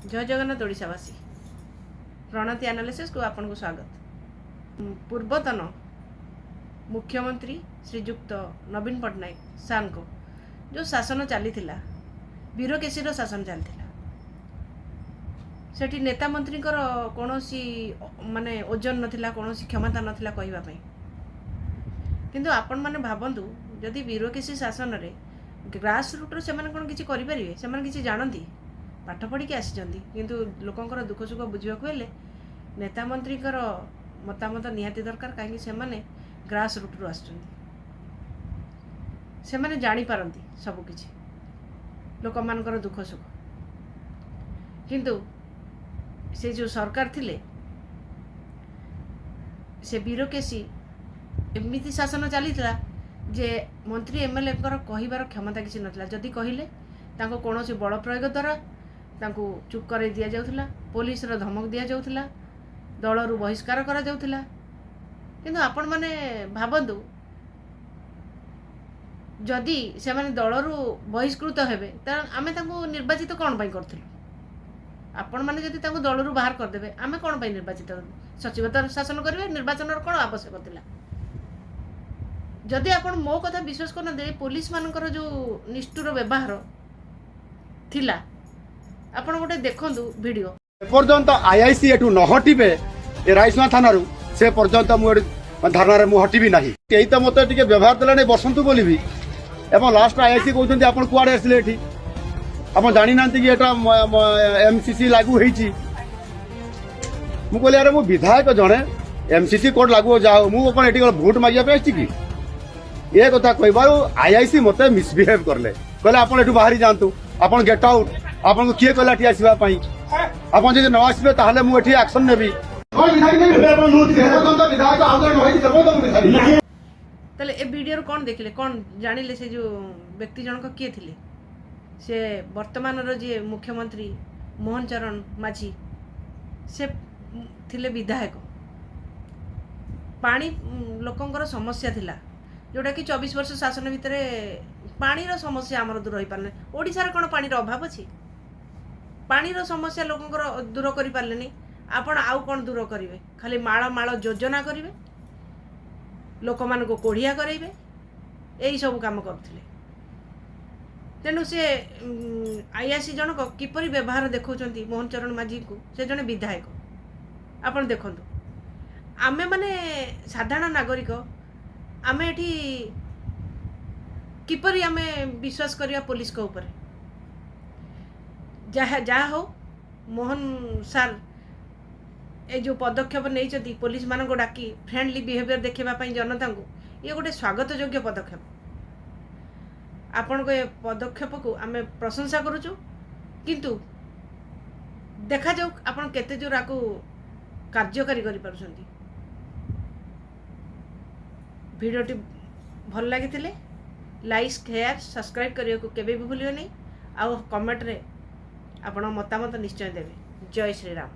जय जगन्नाथ ओडिशावासी प्रणति एनालिसिस को आपन को स्वागत। पूर्वतन मुख्यमंत्री श्रीजुक्त नवीन पट्टनायक सार को जो शासन चली वीरकेशीर शासन चली सेठी नेता मंत्री कौन माने ओजन नथिला कौन क्षमता नथिला कहवाई किंतु आपण माने भावंतु जदि वीरकेशी शासन रे ग्रास रूट से कौन किसी करें से किसी जानती पाठ पढ़ी आसी किंतु लोकंर दुख सुख बुझा नेता मंत्री मतामत निहाती दरकार कहीं से ग्रास रूट रू आसुच्च से जापारती सबकि लोक मानकर दुख सुख किंतु से जो सरकार थिले से वीरकेशी एमती शासन चली जे मंत्री एमएलए कहबार क्षमता किसी नथिला जदि कहले कौन बल प्रयोग द्वारा चुप कर दि जाउथला पुलिस रो धमक दि जाउथला दलरू बहिष्कार करा जाउथला किंतु आपण माने भाबंतु जदि से माने दलरू बहिष्कृत हेबे त आमे तांको निर्वाचित कोन पई करथिलु आपण माने जदि तांको दलरू बाहर कर देबे आमे कोन पई निर्वाचित सचिवता शासन करबे निर्वाचन कोन आवश्यक थिला जदि आपण मो कथा विश्वास करना दे पुलिस मानकर जो निष्ठुर व्यवहार थिला आपण गोटे देखंतु वीडियो पर्यंत आईआईसी एठू न हटिबे ए रायसुआ थानारू से पर्यंत मु धारणा रे मु हटिबी नाही केही त मते टिके व्यवहार देला नै बसंतु बोलिबी एवं लास्ट आईआईसी कहउछन्ती आपण कुआडे आसले एठी आपण जानि नांती कि एटा एमसीसी लागू हेची मु कहले अरे मु विधायक जणे एमसीसी कोड लागू जाओ मु अपन एठी वोट मागिया पे आछि कि ये कथा कहबारू आईआईसी मते मिसबिहेव करले कहले आपण एठू बाहरी जानतु आपण गेट आउट आपन को किए कहला ठी आसीबा पई आपन जे न आसीबे ताहले मु एठी एक्शन नेबी तले ए वीडियो कौन देखिले कौन जानिले से जो व्यक्ति जनक किए थिले से वर्तमान रो जे मुख्यमंत्री मोहन चरण माझी से थिले विधायक पानी लोकंकर समस्या थिला जोटा कि 24 वर्ष शासन भितर पानी रो समस्या हमर दूर होई पारले ओडिसा रे कोन पानी रो अभाव अछि पानी रो समस्या लोकंकर दूर करि पारलेनी आपण आउ कोन दूर करिवे खाली माळ माळ योजना करिवे लोक मान को कोढ़िया करेइबे एई सब काम करथिले तेनु से आईआईसी जनक किपरि व्यवहार देखौचंती मोहन चरण माझी को से जने विधायक आपण देखंतु आमे माने साधारण नागरिक आमे एठी किपरि आमे विश्वास करिया पुलिस को ऊपर जहा हो मोहन सार ए जो पदक्षेप नहीं पुलिस मान को डाकी फ्रेंडली बिहेवियर देखापी जनता को ये गोटे स्वागत योग्य पदक्षेप आपण को ये पदक्षेप को आम प्रशंसा करुचु किंतु देखा जाऊ आपण केते जोर आकु कार्यकारी करि पारुछंती वीडियोटी भल लगी लाइक शेयर सब्सक्राइब करने को केबे भी भूलियो नहीं आउ कमेंट रे आपण मतामत निश्चय देवे। जय श्री राम।